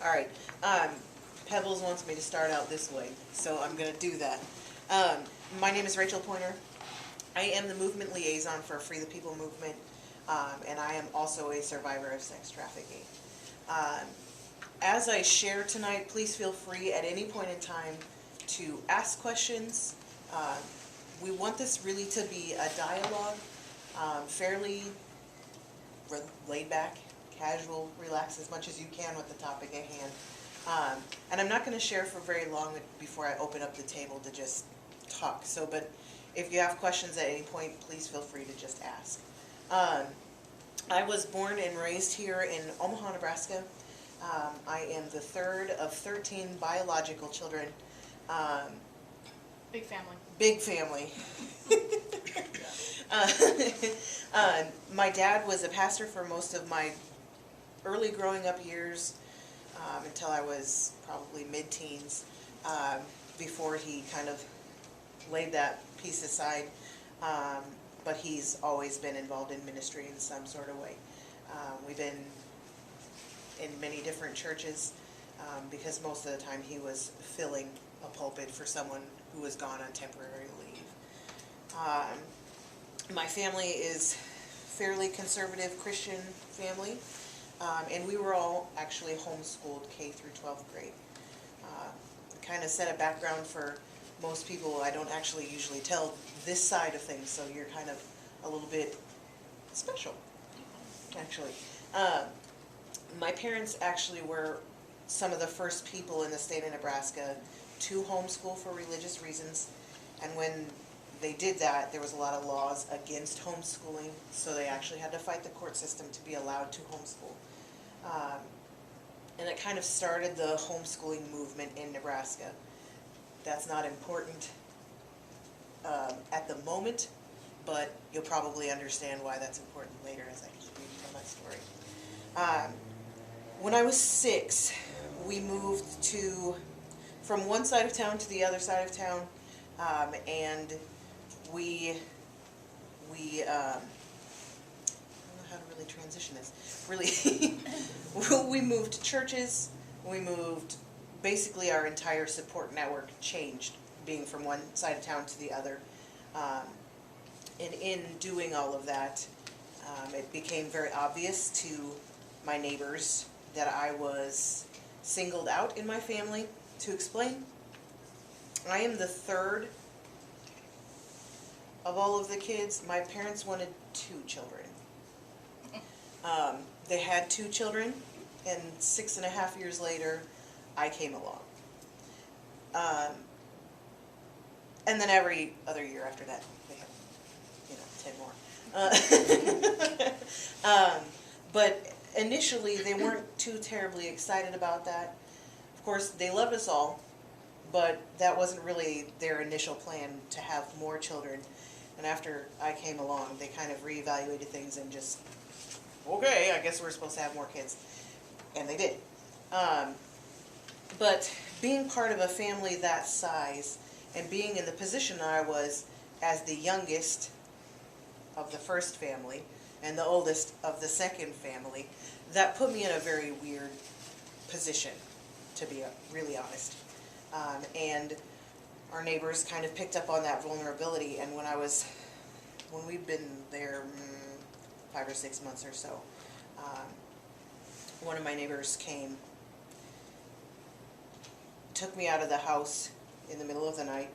All right. Pebbles wants me to start out this way, so I'm going to do that. My name is Rachel Pointer. I am the movement liaison for Free the People movement, and I am also a survivor of sex trafficking. As I share tonight, please feel free at any point in time to ask questions. We want this really to be a dialogue, fairly laid back, casual, relax as much as you can with the topic at hand. And I'm not going to share for very long before I open up the table to just talk. But if you have questions at any point, please feel free to just ask. I was born and raised here in Omaha, Nebraska. I am the third of 13 biological children. Big family. Big family. My dad was a pastor for most of my early growing up years, until I was probably mid-teens, before he kind of laid that piece aside. But he's always been involved in ministry in some sort of way. We've been in many different churches, because most of the time he was filling a pulpit for someone who was gone on temporary leave. My family is fairly conservative Christian family, and we were all actually homeschooled K through 12th grade. Kind of set a background for most people. I don't actually usually tell this side of things, so you're kind of a little bit special, actually. My parents actually were some of the first people in the state of Nebraska to homeschool for religious reasons, and when they did that, there was a lot of laws against homeschooling, so they actually had to fight the court system to be allowed to homeschool. And it kind of started the homeschooling movement in Nebraska. That's not important at the moment, but you'll probably understand why that's important later as I keep reading from my story. When I was 6, we moved from one side of town to the other side of town, and we I don't know how to really transition this. Really, we moved churches. We moved, basically our entire support network changed, being from one side of town to the other. And in doing all of that, it became very obvious to my neighbors that I was singled out in my family. To explain, I am the third of all of the kids. My parents wanted 2 children. They had 2 children, and 6.5 years later, I came along. And then every other year after that, they had, 10 more. But initially, they weren't too terribly excited about that. Of course, they loved us all, but that wasn't really their initial plan to have more children. And after I came along, they kind of reevaluated things and just, okay, I guess we're supposed to have more kids. And they did. But being part of a family that size and being in the position I was as the youngest of the first family and the oldest of the second family, that put me in a very weird position, to be really honest. And our neighbors kind of picked up on that vulnerability, and when we'd been there 5 or 6 months or so, one of my neighbors came, took me out of the house in the middle of the night,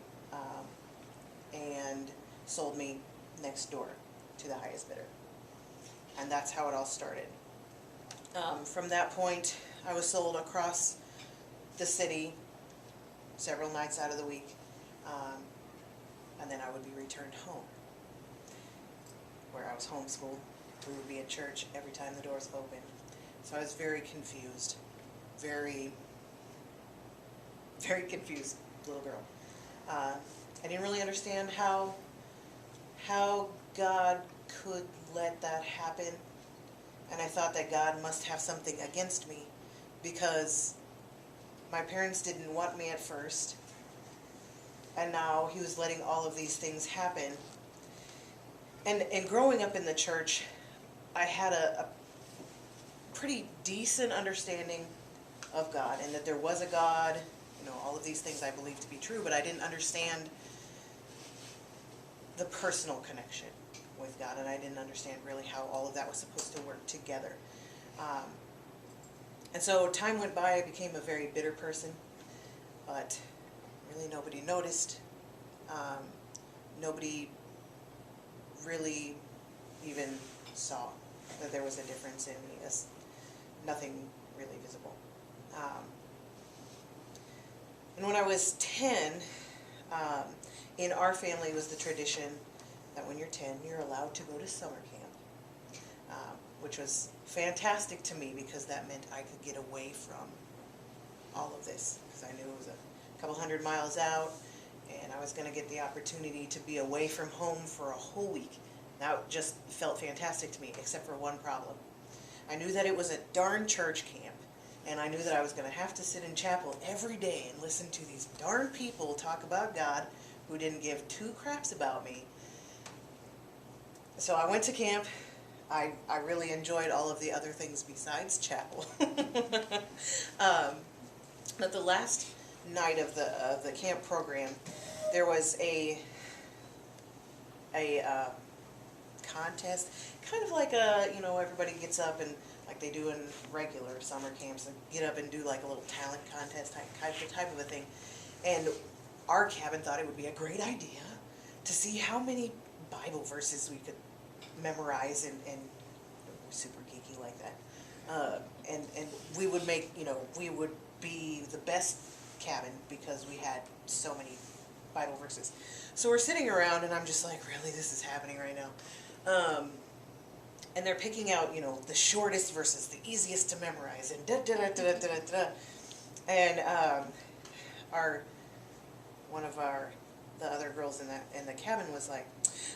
and sold me next door to the highest bidder. And that's how it all started. From that point, I was sold across the city several nights out of the week, and then I would be returned home, where I was homeschooled. We would be at church every time the doors opened. So I was very confused, very, very confused little girl. I didn't really understand how God could let that happen, and I thought that God must have something against me, because my parents didn't want me at first, and now he was letting all of these things happen. And growing up in the church, I had a pretty decent understanding of God, and that there was a God. You know, all of these things I believed to be true, but I didn't understand the personal connection with God, and I didn't understand really how all of that was supposed to work together. And so time went by. I became a very bitter person, but really nobody noticed. Nobody really even saw that there was a difference in me. As nothing really visible. And when I was 10, in our family was the tradition that when you're 10, you're allowed to go to summer camp, which was fantastic to me because that meant I could get away from all of this, because I knew it was a couple 100 miles out, and I was going to get the opportunity to be away from home for a whole week. That just felt fantastic to me, except for one problem. I knew that it was a darn church camp, and I knew that I was going to have to sit in chapel every day and listen to these darn people talk about God who didn't give two craps about me. So I went to camp. I really enjoyed all of the other things besides chapel. But the last night of the camp program, there was a contest, kind of like everybody gets up and like they do in regular summer camps, and get up and do like a little talent contest type of a thing. And our cabin thought it would be a great idea to see how many Bible verses we could memorize, and super geeky like that. And we would make, we would be the best cabin because we had so many Bible verses. So we're sitting around, and I'm just like, really, this is happening right now. And they're picking out, the shortest verses, the easiest to memorize, and da-da-da-da-da-da-da. And the other girls in the cabin was like,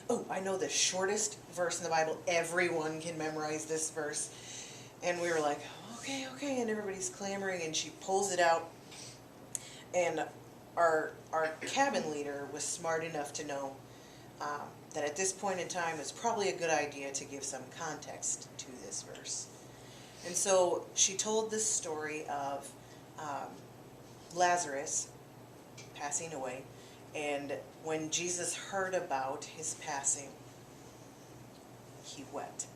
oh, I know the shortest verse in the Bible. Everyone can memorize this verse. And we were like, okay, and everybody's clamoring, and she pulls it out. And our cabin leader was smart enough to know that at this point in time it's probably a good idea to give some context to this verse. And so she told this story of Lazarus passing away, and when Jesus heard about his passing, he wept.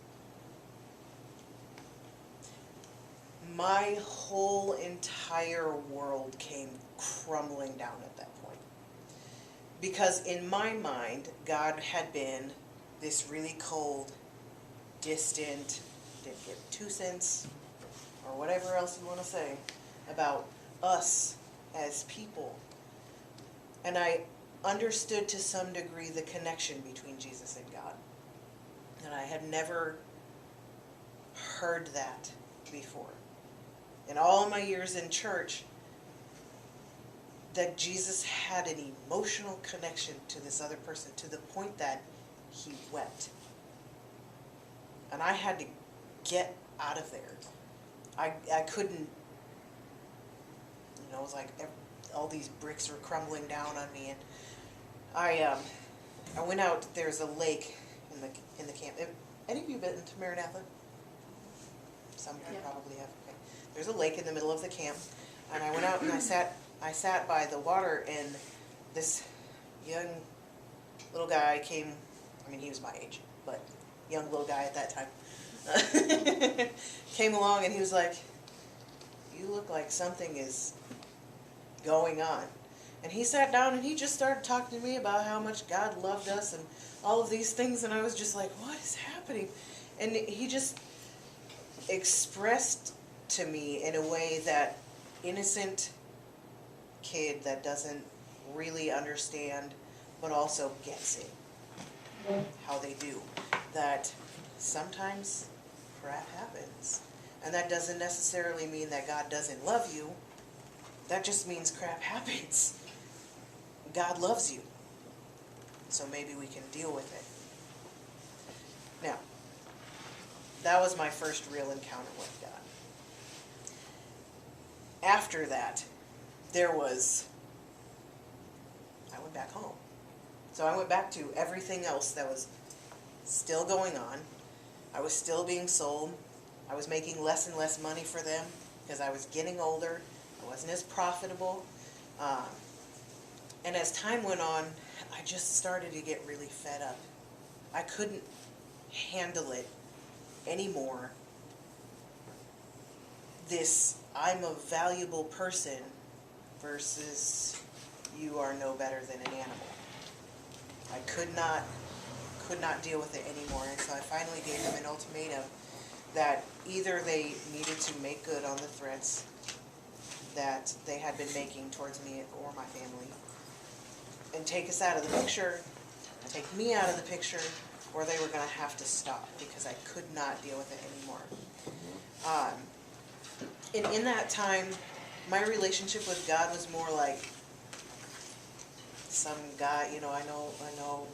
My whole entire world came crumbling down at that point. Because in my mind, God had been this really cold, distant, didn't give 2 cents, or whatever else you want to say, about us as people. And I understood to some degree the connection between Jesus and God. And I had never heard that before. In all my years in church, that Jesus had an emotional connection to this other person to the point that he wept. And I had to get out of there. I couldn't, it was like all these bricks were crumbling down on me, and I went out. There's a lake in the camp. Have any of you been to Maranatha? Some of you probably have. Okay. There's a lake in the middle of the camp, and I went out and I sat by the water, and this young little guy came. I mean, he was my age, but young little guy at that time came along, and he was like, "You look like something is going on." And he sat down and he just started talking to me about how much God loved us and all of these things, and I was just like, what is happening? And he just expressed to me in a way that innocent kid that doesn't really understand but also gets it, how they do, that sometimes crap happens, and that doesn't necessarily mean that God doesn't love you. That just means crap happens. God loves you, so maybe we can deal with it. Now, that was my first real encounter with God. After that, I went back home. So I went back to everything else that was still going on. I was still being sold. I was making less and less money for them because I was getting older. I wasn't as profitable. Um, and as time went on, I just started to get really fed up. I couldn't handle it anymore. This I'm a valuable person versus you are no better than an animal. I could not deal with it anymore, and so I finally gave them an ultimatum that either they needed to make good on the threats that they had been making towards me or my family and take us out of the picture, take me out of the picture, or they were going to have to stop because I could not deal with it anymore. And in that time, my relationship with God was more like some guy, you know, I know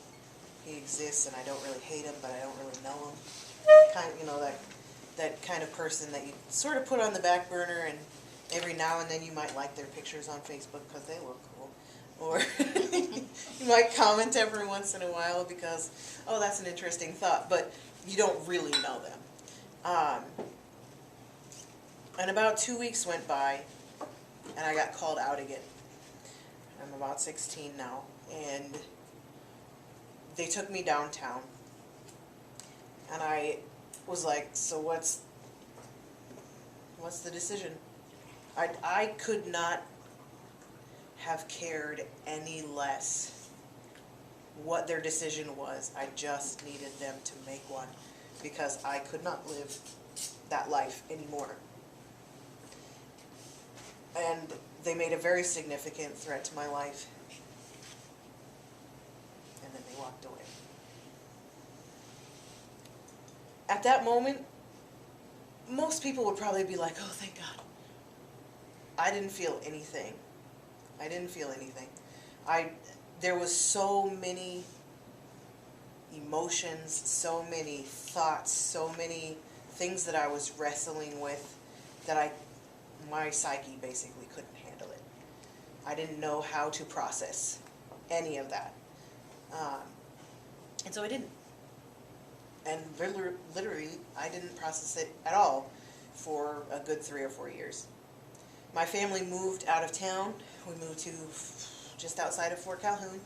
he exists and I don't really hate him, but I don't really know him. Kind of, you know, that kind of person that you sort of put on the back burner, and every now and then you might like their pictures on Facebook because they look cool. Or you might comment every once in a while because, oh, that's an interesting thought, but you don't really know them. And about 2 weeks went by, and I got called out again. I'm about 16 now, and they took me downtown. And I was like, so what's the decision? I could not have cared any less what their decision was. I just needed them to make one because I could not live that life anymore. And they made a very significant threat to my life. And then they walked away. At that moment, most people would probably be like, oh, thank God. I didn't feel anything. There was so many emotions, so many thoughts, so many things that I was wrestling with that my psyche basically couldn't handle it. I didn't know how to process any of that. And so I didn't. And literally, I didn't process it at all for a good 3 or 4 years. My family moved out of town. We moved to just outside of Fort Calhoun.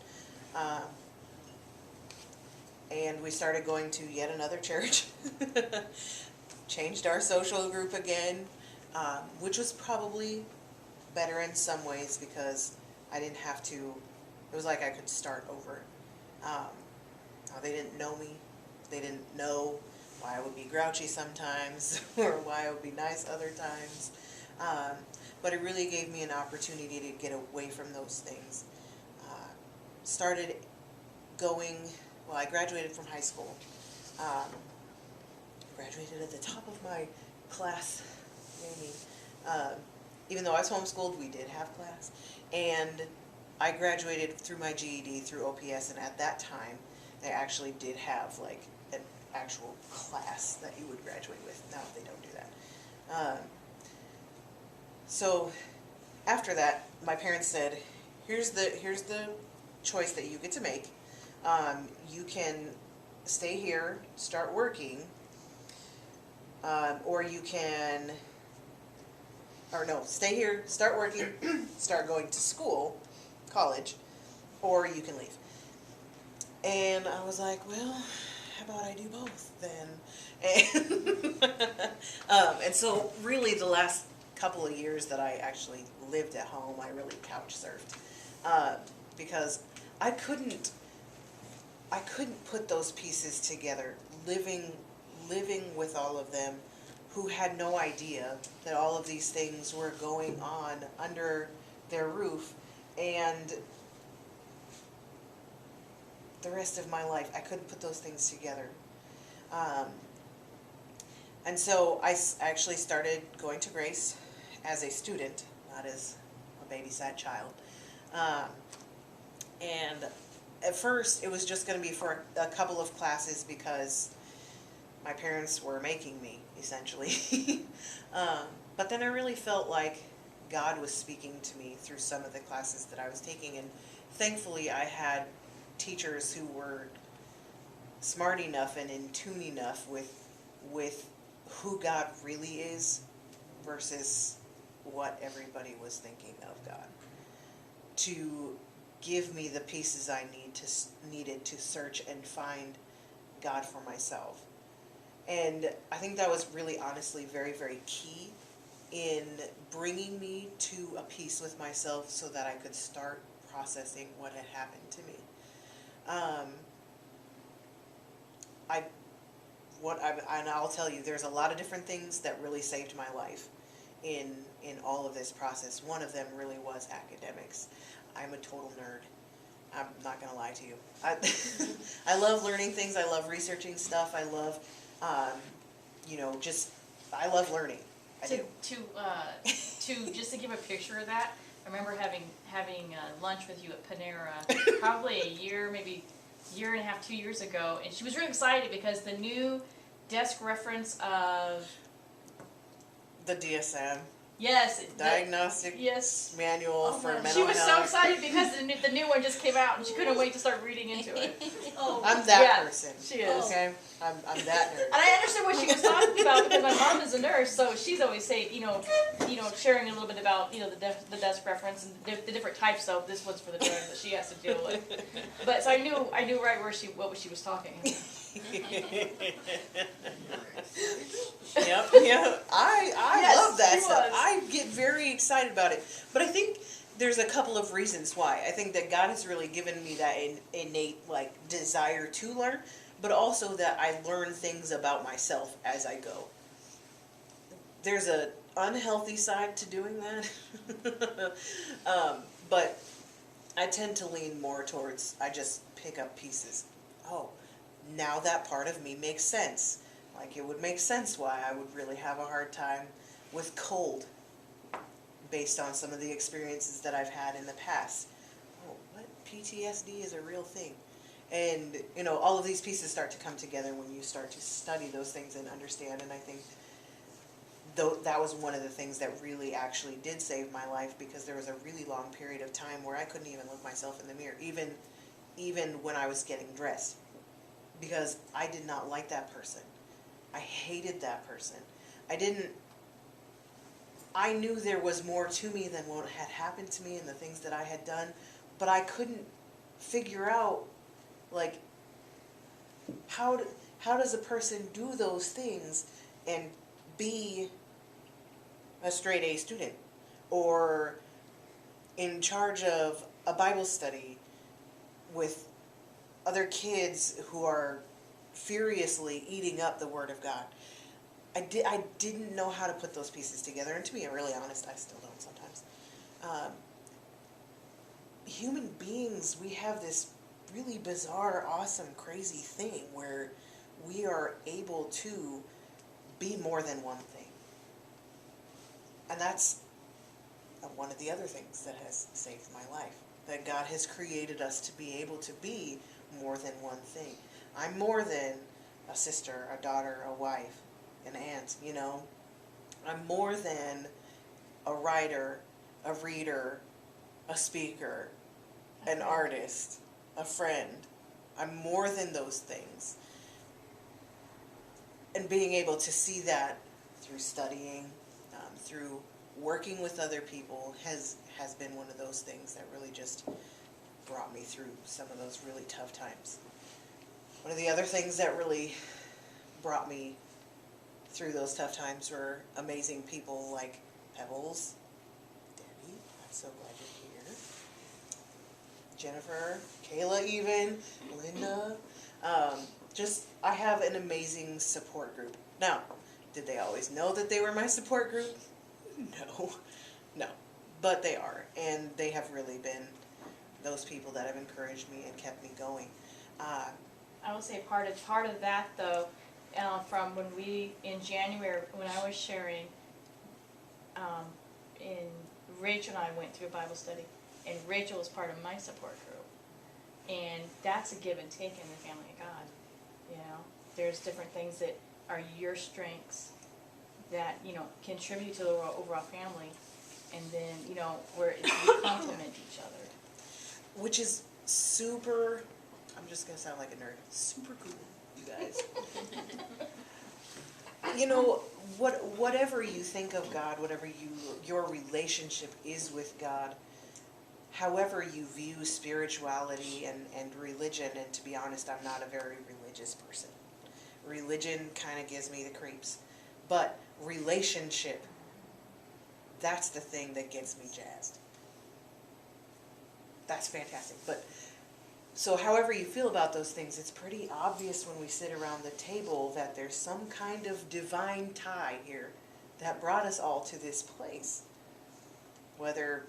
And we started going to yet another church. Changed our social group again, which was probably better in some ways because I didn't have to, it was like I could start over. They didn't know me. They didn't know why I would be grouchy sometimes or why I would be nice other times. But it really gave me an opportunity to get away from those things. Started going, well, I graduated from high school. Graduated at the top of my class. Even though I was homeschooled, we did have class. And I graduated through my GED, through OPS, and at that time, they actually did have like an actual class that you would graduate with. Now they don't do that. So after that, my parents said, here's the choice that you get to make. You can stay here, start working, or you can, or no, stay here, start working, start going to school, college, or you can leave. And I was like, well, how about I do both then? And so really the last couple of years that I actually lived at home, I really couch surfed, because I couldn't put those pieces together, living with all of them who had no idea that all of these things were going on under their roof, and the rest of my life I couldn't put those things together. And so I actually started going to Grace as a student, not as a babysat child. And at first it was just going to be for a couple of classes because my parents were making me, essentially. But then I really felt like God was speaking to me through some of the classes that I was taking, and thankfully I had teachers who were smart enough and in tune enough with who God really is versus what everybody was thinking of God, to give me the pieces I needed to search and find God for myself. And I think that was really honestly very, very key in bringing me to a peace with myself so that I could start processing what had happened to me. And I'll tell you, there's a lot of different things that really saved my life in all of this process. One of them really was academics. I'm a total nerd. I'm not going to lie to you. I love learning things. I love researching stuff. I love, I love learning. I do. Just to give a picture of that, I remember having lunch with you at Panera probably a year, maybe year and a half, 2 years ago, and she was really excited because the new desk reference of The DSM. Yes. Diagnostic Manual for Mental Health. She was so excited because the new one just came out and she couldn't wait to start reading into it. I'm that person. She is. Okay? I'm that nerd. And I understand what she was talking about because my mom is a nurse, so she's always saying, sharing a little bit about, the desk reference and the different types of this one's for the drugs that she has to deal with. But so I knew right what she was talking about. Yep. I love that stuff. I get very excited about it. But I think there's a couple of reasons why. I think that God has really given me that innate desire to learn, but also that I learn things about myself as I go. There's an unhealthy side to doing that. But I tend to lean more towards I just pick up pieces. Oh, now that part of me makes sense. Like it would make sense why I would really have a hard time with cold based on some of the experiences that I've had in the past. Oh, what? PTSD is a real thing. And, all of these pieces start to come together when you start to study those things and understand. And I think that was one of the things that really actually did save my life, because there was a really long period of time where I couldn't even look myself in the mirror, even when I was getting dressed, because I did not like that person. I hated that person. I knew there was more to me than what had happened to me and the things that I had done, but I couldn't figure out, how does a person do those things and be a straight A student or in charge of a Bible study with other kids who are furiously eating up the Word of God. I didn't know how to put those pieces together, and to be really honest, I still don't sometimes. Human beings, we have this really bizarre, awesome, crazy thing where we are able to be more than one thing. And that's one of the other things that has saved my life, that God has created us to be able to be more than one thing. I'm more than a sister, a daughter, a wife, an aunt, I'm more than a writer, a reader, a speaker, an artist, a friend. I'm more than those things. And being able to see that through studying, through working with other people has been one of those things that really just brought me through some of those really tough times. One of the other things that really brought me through those tough times were amazing people like Pebbles, Debbie, I'm so glad you're here, Jennifer, Kayla even, Linda. I have an amazing support group. Now, did they always know that they were my support group? No, but they are, and they have really been those people that have encouraged me and kept me going. I will say part of that though, from when in January when I was sharing, Rachel and I went through a Bible study, and Rachel was part of my support group, and that's a give and take in the family of God. There's different things that are your strengths that contribute to the overall family, and then where we complement each other, which is super. I'm just gonna sound like a nerd. Super cool, you guys. you know, whatever you think of God, whatever your relationship is with God, however you view spirituality and religion, and to be honest, I'm not a very religious person. Religion kind of gives me the creeps. But relationship, that's the thing that gets me jazzed. That's fantastic. But so however you feel about those things, it's pretty obvious when we sit around the table that there's some kind of divine tie here that brought us all to this place. Whether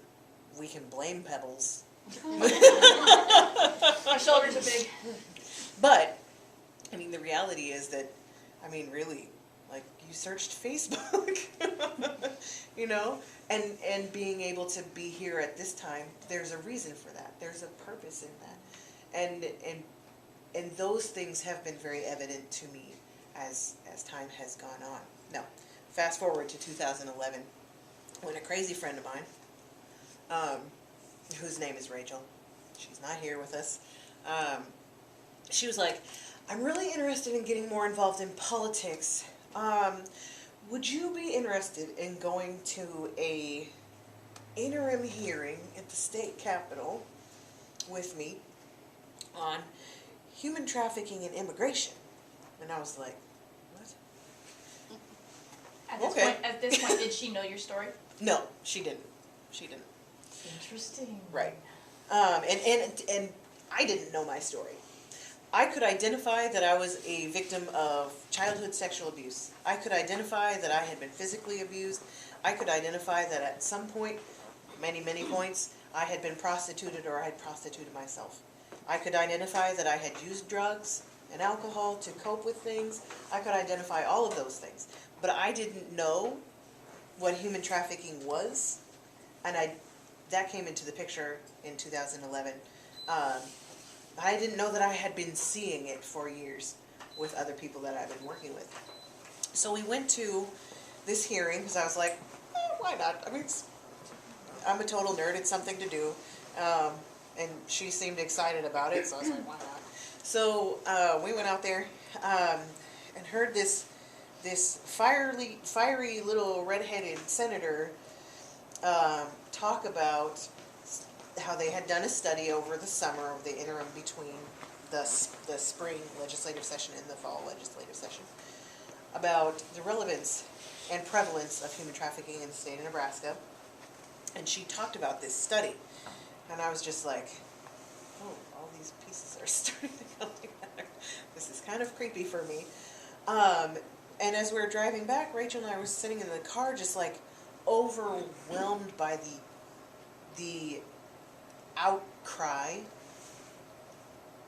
we can blame Pebbles. My shoulders are big. But, I mean, the reality is that, I mean, really, like, you searched Facebook, you know? And being able to be here at this time, there's a reason for that. There's a purpose in that. And those things have been very evident to me as time has gone on. Now, fast forward to 2011, when a crazy friend of mine, whose name is Rachel, she's not here with us, she was like, I'm really interested in getting more involved in politics. Would you be interested in going to a interim hearing at the state capitol with me on human trafficking and immigration? And I was like, what? At this point, did she know your story? No, she didn't. She didn't. Interesting. Right. And I didn't know my story. I could identify that I was a victim of childhood sexual abuse. I could identify that I had been physically abused. I could identify that at some point, many points, I had been prostituted or I had prostituted myself. I could identify that I had used drugs and alcohol to cope with things. I could identify all of those things. But I didn't know what human trafficking was. And that came into the picture in 2011. I didn't know that I had been seeing it for years with other people that I've been working with. So we went to this hearing because I was like, why not? I mean, I'm a total nerd. It's something to do. And she seemed excited about it, so I was like, why not? So we went out there and heard this fiery little redheaded senator talk about how they had done a study over the summer of the interim between the spring legislative session and the fall legislative session about the relevance and prevalence of human trafficking in the state of Nebraska. And she talked about this study. And I was just like, oh, all these pieces are starting to come together. This is kind of creepy for me. And as we were driving back, Rachel and I were sitting in the car just like overwhelmed by the outcry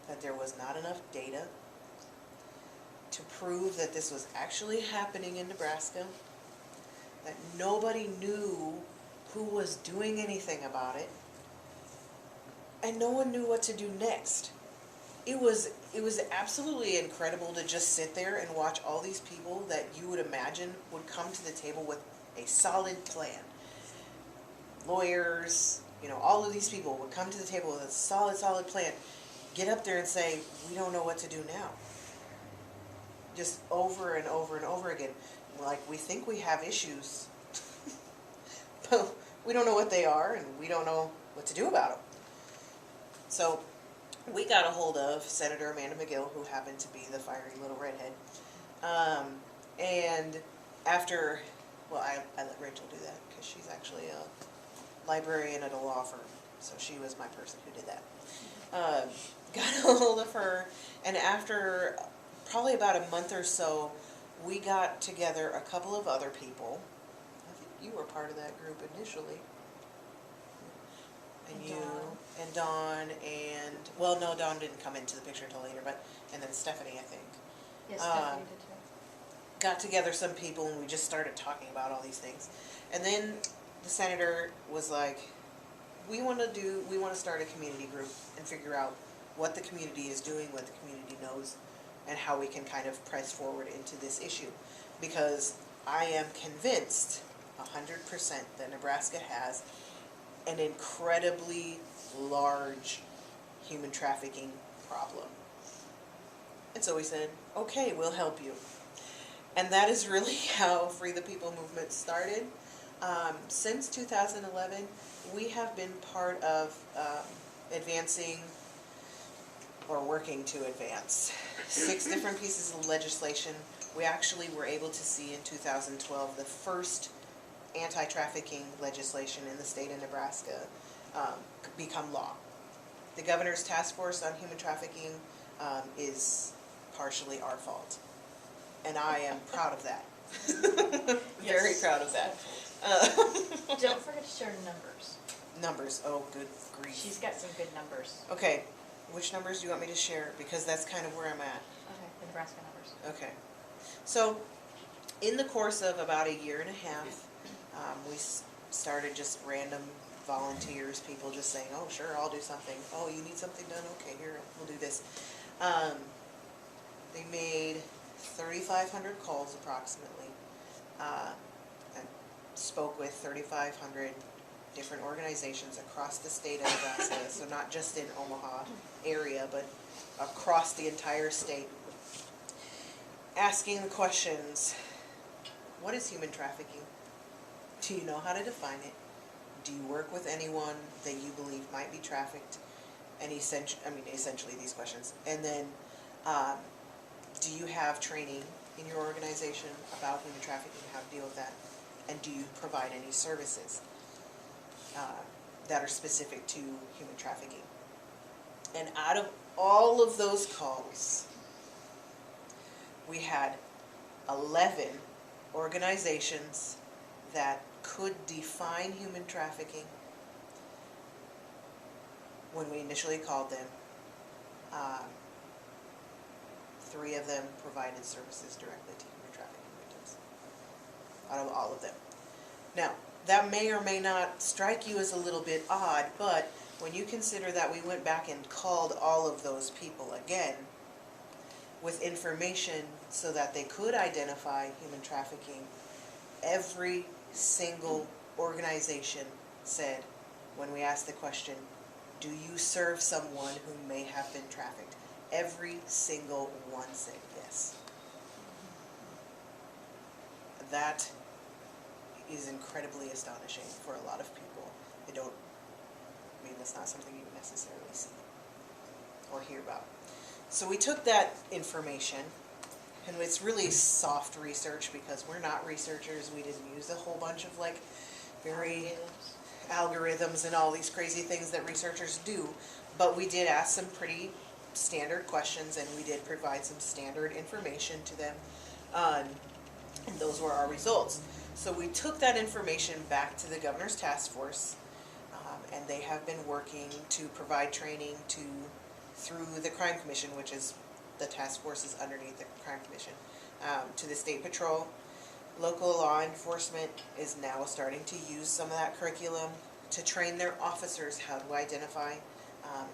that there was not enough data to prove that this was actually happening in Nebraska, that nobody knew who was doing anything about it, and no one knew what to do next. It was absolutely incredible to just sit there and watch all these people that you would imagine would come to the table with a solid plan. Lawyers, you know, all of these people would come to the table with a solid plan, get up there and say, we don't know what to do now. Just over and over and over again. Like, we think we have issues, but we don't know what they are, and we don't know what to do about them. So we got a hold of Senator Amanda McGill, who happened to be the fiery little redhead. And after, well, I let Rachel do that because she's actually a librarian at a law firm. So she was my person who did that. Got a hold of her, and after probably about a month or so, we got together a couple of other people. I think you were part of that group initially. And you, and Dawn, and, well, no, Dawn didn't come into the picture until later, but, and then Stephanie, I think. Yes, Stephanie did too. Got together some people, and we just started talking about all these things. And then the senator was like, we want to start a community group and figure out what the community is doing, what the community knows, and how we can kind of press forward into this issue. Because I am convinced 100% that Nebraska has an incredibly large human trafficking problem. And so we said, okay, we'll help you. And that is really how Free the People movement started. Since 2011, we have been part of advancing or working to advance 6 different pieces of legislation. We actually were able to see in 2012 the first anti-trafficking legislation in the state of Nebraska become law. The Governor's Task Force on Human Trafficking is partially our fault. And I am proud of that. Very proud of that. Don't forget to share numbers. Numbers, oh good grief. She's got some good numbers. Okay, which numbers do you want me to share? Because that's kind of where I'm at. Okay, the Nebraska numbers. Okay. So, in the course of about a year and a half, we started just random volunteers, people just saying, oh sure, I'll do something. Oh, you need something done? Okay, here, we'll do this. They made 3,500 calls approximately. I spoke with 3,500 different organizations across the state of Nebraska, so not just in Omaha area, but across the entire state, asking the questions, what is human trafficking? Do you know how to define it? Do you work with anyone that you believe might be trafficked? And essentially these questions. And then, do you have training in your organization about human trafficking, how to deal with that? And do you provide any services that are specific to human trafficking? And out of all of those calls, we had 11 organizations that could define human trafficking when we initially called them. 3 of them provided services directly to human trafficking victims, out of all of them. Now, that may or may not strike you as a little bit odd, but when you consider that we went back and called all of those people again with information so that they could identify human trafficking, every single organization said, when we asked the question, do you serve someone who may have been trafficked? Every single one said yes. That is incredibly astonishing for a lot of people. That's not something you would necessarily see or hear about. So we took that information, and it's really soft research because we're not researchers. We didn't use a whole bunch of very algorithms and all these crazy things that researchers do, but we did ask some pretty standard questions, and we did provide some standard information to them, and those were our results. So we took that information back to the Governor's Task Force, and they have been working to provide training through the Crime Commission, which is the task force is underneath the Crime Commission, to the State Patrol. Local law enforcement is now starting to use some of that curriculum to train their officers how to identify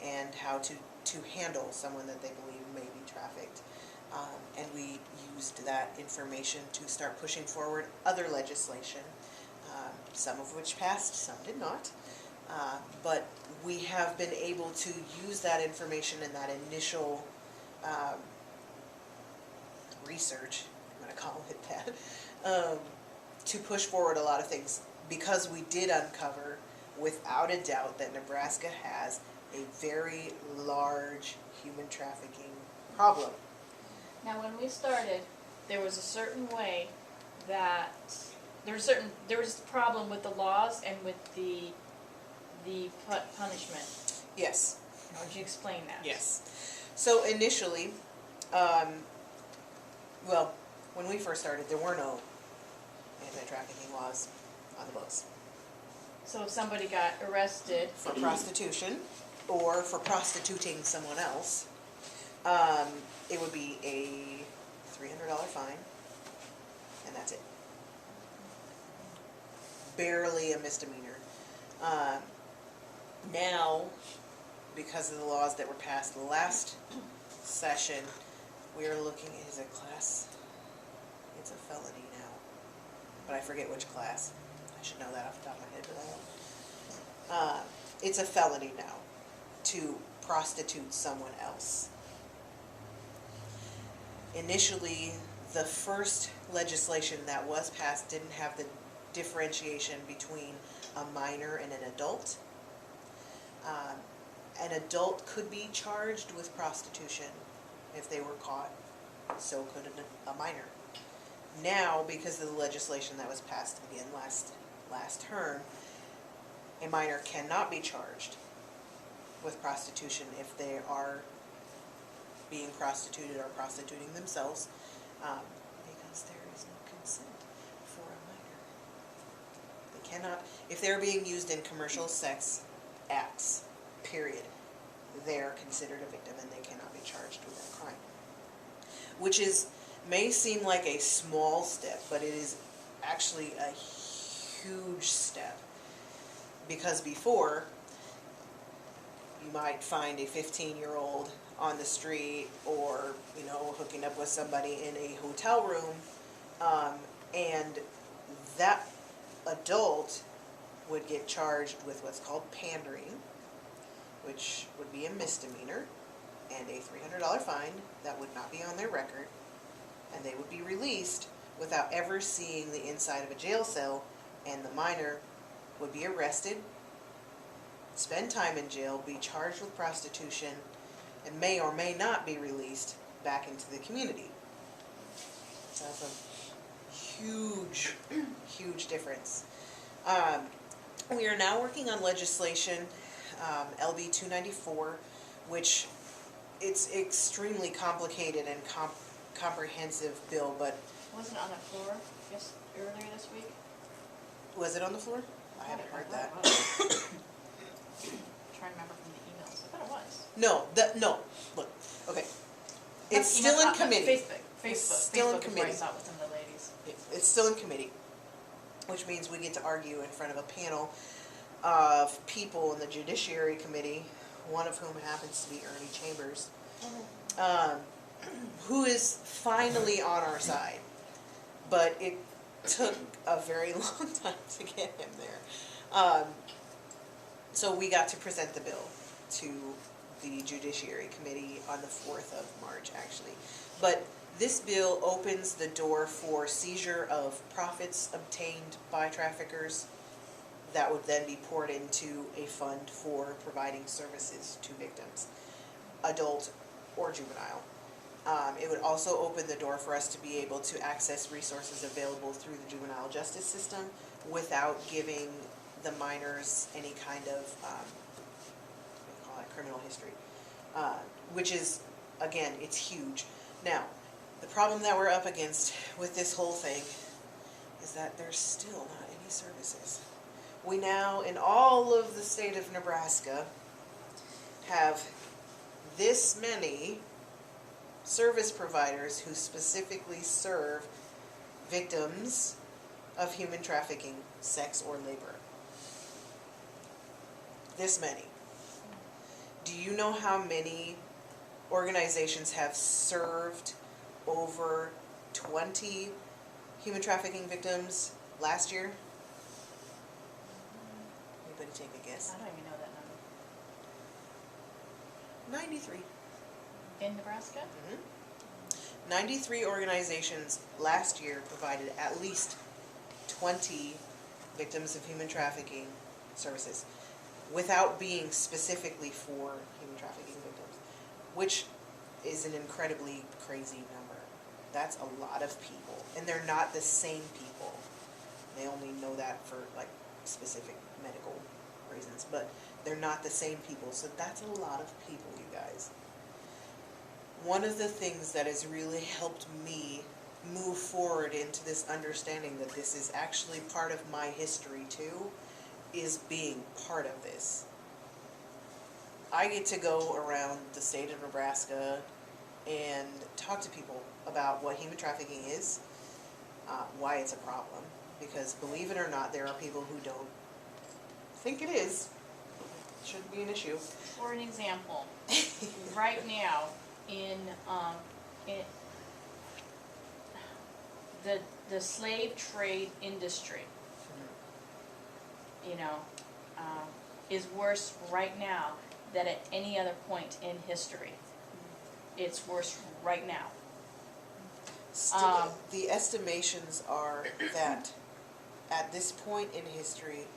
and how to handle someone that they believe may be trafficked. And we used that information to start pushing forward other legislation, some of which passed, some did not. But we have been able to use that information and that initial research, I'm going to call it that, to push forward a lot of things, because we did uncover, without a doubt, that Nebraska has a very large human trafficking problem. Now, when we started, there was a certain way that there was a problem with the laws and with the punishment. Yes. How would you explain that? Yes. So initially, when we first started, there were no anti-trafficking laws on the books. So if somebody got arrested for prostitution or for prostituting someone else, it would be a $300 fine, and that's it. Barely a misdemeanor. Now, because of the laws that were passed last session, we are looking, is it class? It's a felony now, but I forget which class. I should know that off the top of my head, but I don't. It's a felony now to prostitute someone else. Initially, the first legislation that was passed didn't have the differentiation between a minor and an adult. An adult could be charged with prostitution if they were caught, so could a minor. Now, because of the legislation that was passed again last term, a minor cannot be charged with prostitution if they are being prostituted or prostituting themselves, because there is no consent for a minor. They cannot, if they're being used in commercial sex acts, period, they're considered a victim and they cannot be charged with that crime. Which may seem like a small step, but it is actually a huge step. Because before, you might find a 15-year-old on the street or, hooking up with somebody in a hotel room, and that adult would get charged with what's called pandering, which would be a misdemeanor, and a $300 fine that would not be on their record, and they would be released without ever seeing the inside of a jail cell, and the minor would be arrested, spend time in jail, be charged with prostitution, and may or may not be released back into the community. So that's a huge, huge difference. We are now working on legislation, LB 294, which it's extremely complicated and comprehensive bill, but... Wasn't it on the floor earlier this week? Was it on the floor? I haven't heard that. I'm trying to remember from the emails. I thought it was. No, look, okay. It's still in committee. Facebook still in is where I committee. saw it with some of the ladies. It's still in committee, which means we get to argue in front of a panel of people in the Judiciary Committee, one of whom happens to be Ernie Chambers, who is finally on our side. But it took a very long time to get him there. So we got to present the bill to the Judiciary Committee on the 4th of March, actually. But this bill opens the door for seizure of profits obtained by traffickers that would then be poured into a fund for providing services to victims, adult or juvenile. It would also open the door for us to be able to access resources available through the juvenile justice system without giving the minors any kind of, what do you call it, criminal history, which is, again, it's huge. Now, the problem that we're up against with this whole thing is that there's still not any services. We now, in all of the state of Nebraska, have this many service providers who specifically serve victims of human trafficking, sex, or labor. This many. Do you know how many organizations have served over 20 human trafficking victims last year? Anybody take a guess? I don't even know that number. 93. In Nebraska? Mm-hmm. 93 organizations last year provided at least 20 victims of human trafficking services without being specifically for human trafficking victims, which is an incredibly crazy number. That's a lot of people, and they're not the same people. They only know that for like specific medical reasons, but they're not the same people, so that's a lot of people, you guys. One of the things that has really helped me move forward into this understanding that this is actually part of my history too, is being part of this. I get to go around the state of Nebraska and talk to people about what human trafficking is, why it's a problem, because believe it or not, there are people who don't think it is. It shouldn't be an issue. For an example, right now, in the slave trade industry, is worse right now than at any other point in history. It's worse right now. The estimations are that at this point in history,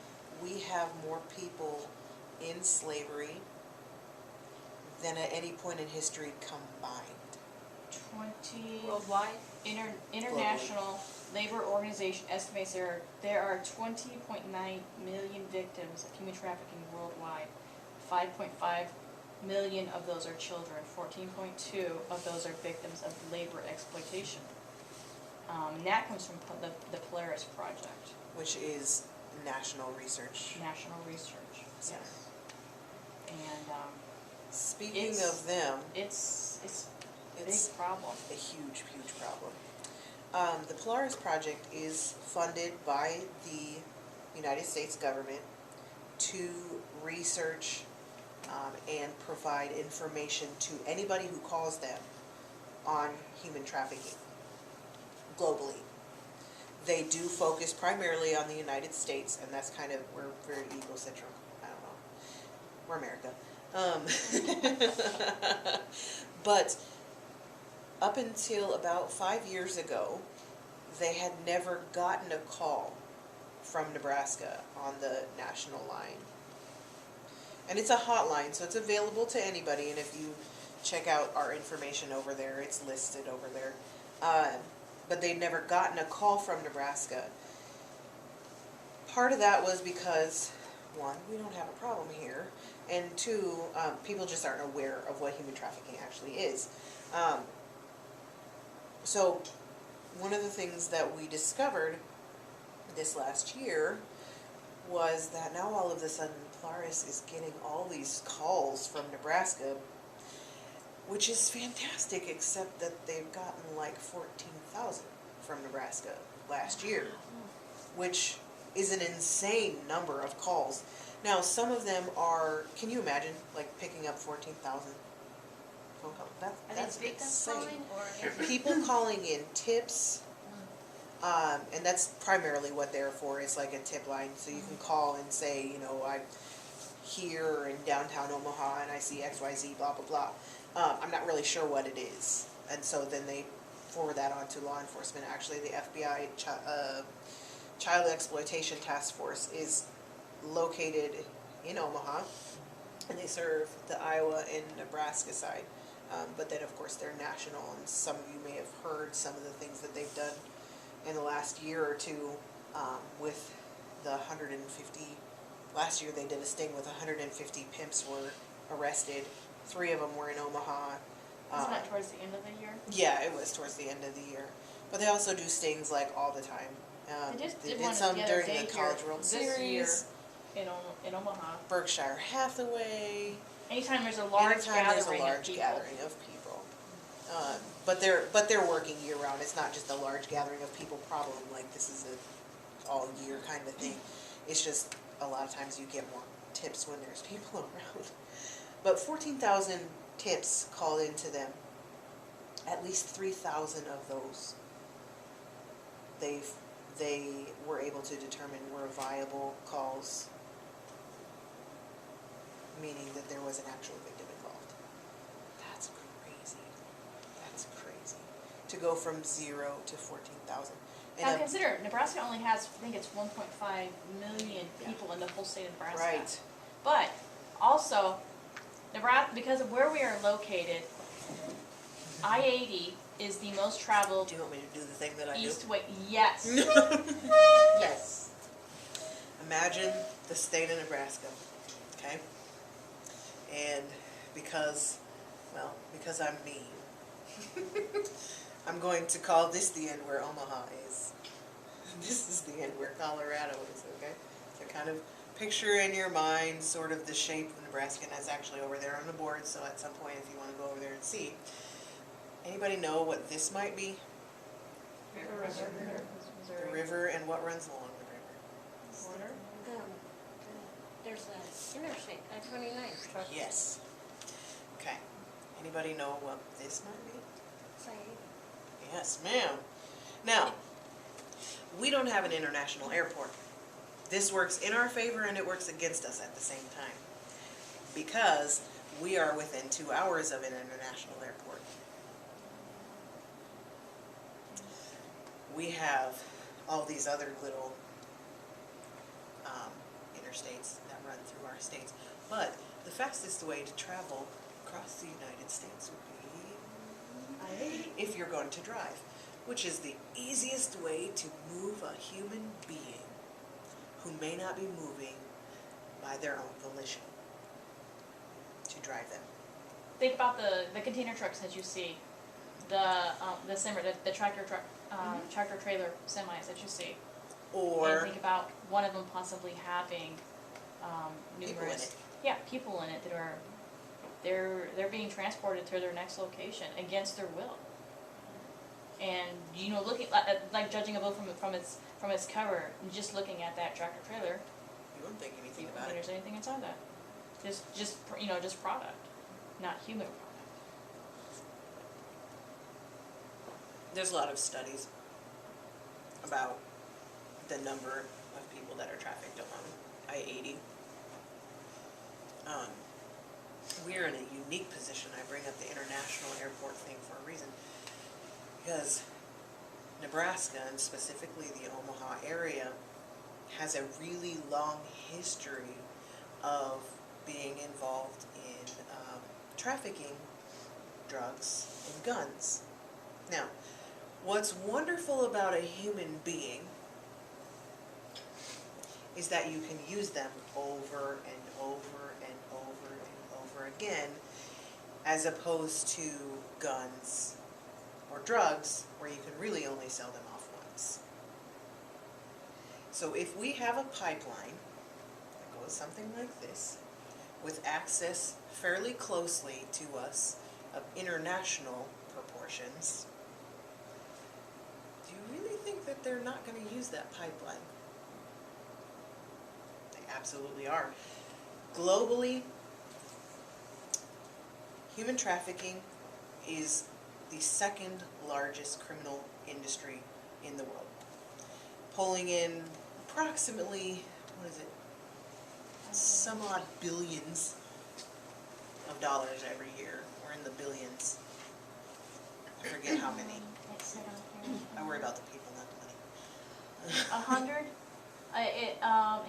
we have more people in slavery than at any point in history combined. 20 Worldwide? International Labor Organization estimates there are 20.9 million victims of human trafficking worldwide. 5.5 million of those are children. 14.2 of those are victims of labor exploitation. And that comes from the Polaris Project. Which is national research. National research. Center. Yes. And Speaking of them, it's a it's big problem. a huge, huge problem. The Polaris Project is funded by the United States government to research and provide information to anybody who calls them on human trafficking globally. They do focus primarily on the United States, and that's kind of, we're very egocentric. I don't know. We're America. But up until about 5 years ago, they had never gotten a call from Nebraska on the national line. And it's a hotline, so it's available to anybody, and if you check out our information over there, it's listed over there. But they'd never gotten a call from Nebraska. Part of that was because, one, we don't have a problem here, and two, people just aren't aware of what human trafficking actually is. So one of the things that we discovered this last year was that now all of a sudden Polaris is getting all these calls from Nebraska, which is fantastic, except that they've gotten like 14,000 from Nebraska last year, which is an insane number of calls. Now, some of them are, can you imagine, like picking up 14,000 phone calls? That's insane. Or People calling in tips, and that's primarily what they're for, is like a tip line, so you can call and say, you know, I'm here in downtown Omaha and I see XYZ, blah, blah, blah. I'm not really sure what it is, and so then they forward that on to law enforcement. Actually, the FBI Child Exploitation Task Force is located in Omaha, and they serve the Iowa and Nebraska side. But then, of course, they're national, and some of you may have heard some of the things that they've done in the last year or two with the 150. Last year they did a sting with 150 pimps were arrested. 3 of them were in Omaha. Isn't that towards the end of the year? Yeah, it was towards the end of the year. But they also do stings like all the time. They just They did did one some the other during day the College here World this year Series. in Omaha. Berkshire Hathaway. Anytime there's a large Anytime there's a gathering large of people. gathering of people. But they're working year round. It's not just a large gathering of people problem, like this is a all year kind of thing. It's just a lot of times you get more tips when there's people around. But 14,000 tips called into them. At least 3,000 of those they were able to determine were viable calls, meaning that there was an actual victim involved. That's crazy. That's crazy. To go from 0 to 14,000. Now consider, Nebraska only has, I think it's 1.5 million people in the whole state of Nebraska. Right. But also, Nebraska, because of where we are located, I-80 is the most traveled Do you want me to do the thing that I east way. Yes. do? Yes. Imagine the state of Nebraska, okay? And because I'm mean, I'm going to call this the end where Omaha is. This is the end where Colorado is, okay? So kind of picture in your mind sort of the shape of Nebraska, and that's actually over there on the board, so at some point if you want to go over there and see. Anybody know what this might be? The river, and what runs along the river? Water? There's an interstate, I-29. Yes. Okay. Anybody know what this might be? Yes, ma'am. Now, we don't have an international airport. This works in our favor and it works against us at the same time, because we are within 2 hours of an international airport. we have all these other little interstates that run through our states. But the fastest way to travel across the United States would be if you're going to drive, which is the easiest way to move a human being who may not be moving by their own volition, to drive them. Think about the container trucks that you see, the tractor truck, tractor trailer semis that you see. And Or think about one of them possibly having people in numerous it. people in it that are they're being transported to their next location against their will. And looking like judging a book from its cover, and just looking at that tractor trailer, You wouldn't think anything you don't about think it. there's anything inside that. Just product, not human product. There's a lot of studies about the number of people that are trafficked along I-80. We're in a unique position. I bring up the international airport thing for a reason. Because Nebraska, and specifically the Omaha area, has a really long history of being involved in trafficking drugs and guns. Now, what's wonderful about a human being is that you can use them over and over and over and over again, as opposed to guns or drugs, where you can really only sell them off once. So if we have a pipeline that goes something like this, with access fairly closely to us of international proportions, do you really think that they're not going to use that pipeline? They absolutely are. Globally, human trafficking is the second largest criminal industry in the world, pulling in approximately, some odd billions of dollars every year. We're in the billions. I forget how many. I worry about the people, not the money. 100.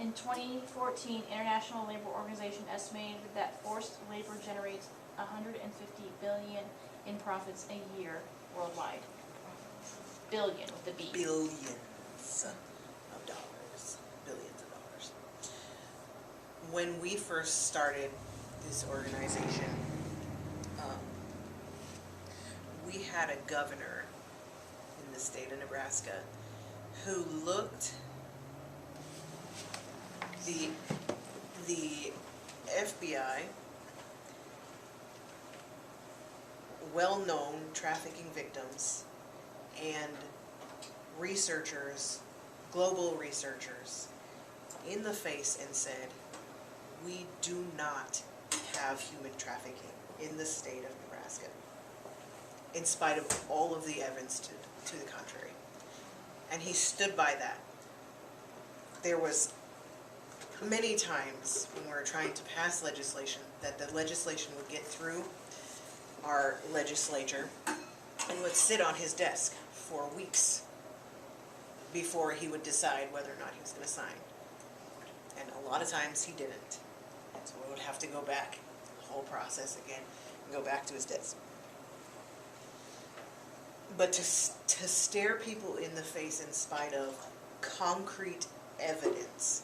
In 2014, International Labor Organization estimated that forced labor generates 150 billion in profits a year worldwide. Billion with the B. Billions of dollars. Billions of dollars. When we first started this organization, we had a governor in the state of Nebraska who looked the FBI, well-known trafficking victims, and researchers, global researchers, in the face and said, we do not have human trafficking in the state of Nebraska, in spite of all of the evidence to the contrary. And he stood by that. There was many times when we were trying to pass legislation that the legislation would get through our legislature and would sit on his desk for weeks before he would decide whether or not he was going to sign. And a lot of times he didn't. So we would have to go back, the whole process again, and go back to his desk. But to stare people in the face in spite of concrete evidence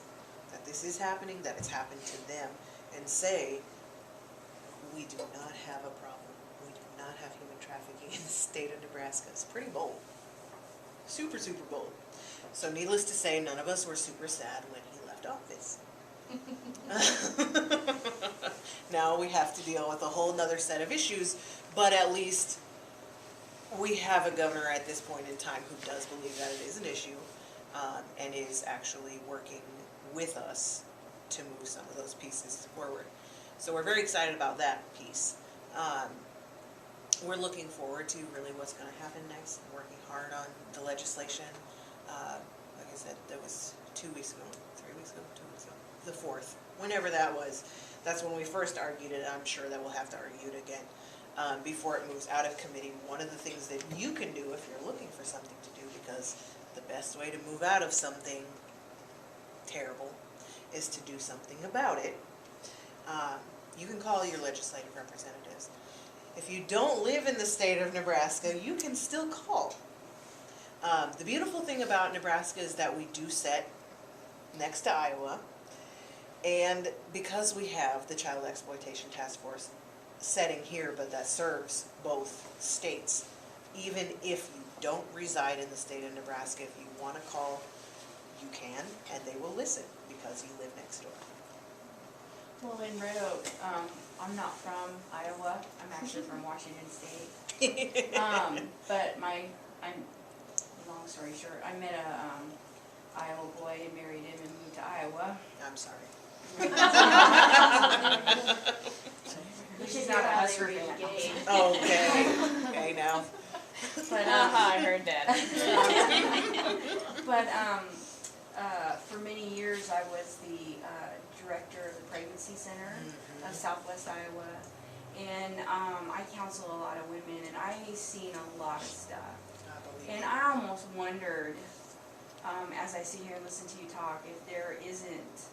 that this is happening, that it's happened to them, and say, we do not have a problem. We do not have human trafficking in the state of Nebraska. It's pretty bold. Super, super bold. So needless to say, none of us were super sad when he left office. Now we have to deal with a whole nother set of issues, but at least we have a governor at this point in time who does believe that it is an issue, and is actually working with us to move some of those pieces forward. So we're very excited about that piece. We're looking forward to really what's going to happen next, and working hard on the legislation. Like I said, that was 2 weeks ago, 3 weeks ago, 2 weeks ago, the 4th, whenever that was. That's when we first argued it. I'm sure that we'll have to argue it again before it moves out of committee. One of the things that you can do if you're looking for something to do, because the best way to move out of something terrible is to do something about it. You can call your legislative representatives. If you don't live in the state of Nebraska, you can still call. The beautiful thing about Nebraska is that we do sit next to Iowa, and because we have the Child Exploitation Task Force setting here, but that serves both states, even if you don't reside in the state of Nebraska, if you want to call, you can, and they will listen because you live next door. Well, in Red Oak, I'm not from Iowa, I'm actually from Washington State. But long story short, I met a Iowa boy and married him and moved to Iowa. I'm sorry. She's not a Husker fan. Okay, okay now. But, I heard that. but, for many years I was the, director of the pregnancy center of Southwest Iowa. And, I counsel a lot of women and I've seen a lot of stuff. And I almost wondered, as I sit here and listen to you talk, if there isn't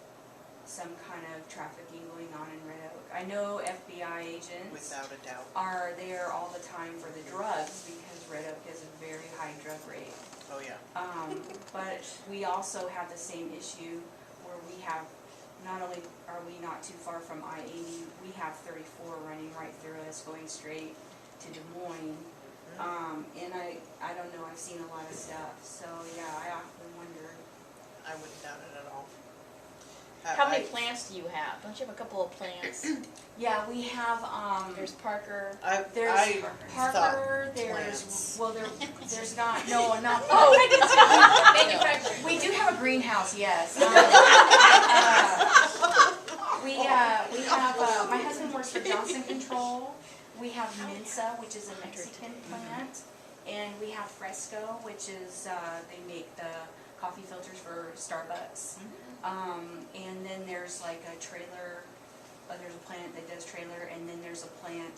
some kind of trafficking going on in Red Oak. I know FBI agents Without a doubt. are there all the time for the drugs because Red Oak has a very high drug rate. Oh, yeah. But we also have the same issue where we have, not only are we not too far from I-80, we have 34 running right through us going straight to Des Moines. And I don't know, I've seen a lot of stuff, so yeah, I often wonder. I wouldn't doubt it at all. How many plants do you have? Don't you have a couple of plants? Yeah, we have, There's Parker. there's I Parker, thought there's, plants. well, there's not, no, not. Manufacturing. We do have a greenhouse, yes. We have, my husband works for Johnson Control. We have Mensa, which is a Mexican plant. And we have Fresco, which is, they make the coffee filters for Starbucks. And then there's like a trailer, there's a plant that does trailer, and then there's a plant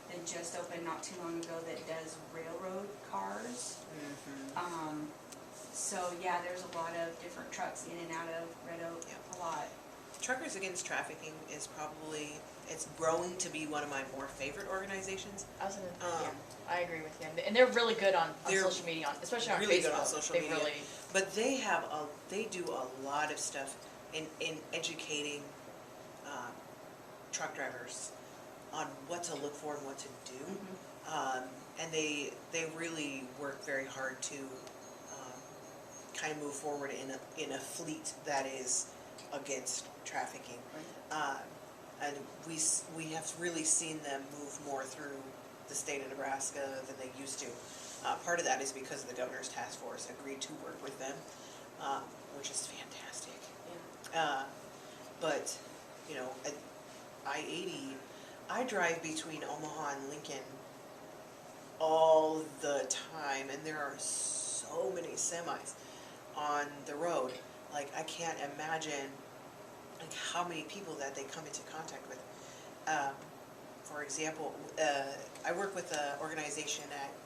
that just opened not too long ago that does railroad cars. So yeah, there's a lot of different trucks in and out of Red Oak, a lot. Truckers Against Trafficking is probably, it's growing to be one of my more favorite organizations. Yeah, I agree with you. And they're really good on They're social media, especially on really Facebook. good on social they media. Really, But they do a lot of stuff in educating truck drivers on what to look for and what to do. And they really work very hard to kind of move forward in a fleet that is against trafficking. And we have really seen them move more through the state of Nebraska than they used to. Part of that is because the governor's task force agreed to work with them, which is fantastic. But, you know, at I-80, I drive between Omaha and Lincoln all the time, and there are so many semis on the road. Like, I can't imagine like how many people that they come into contact with. For example, I work with an organization at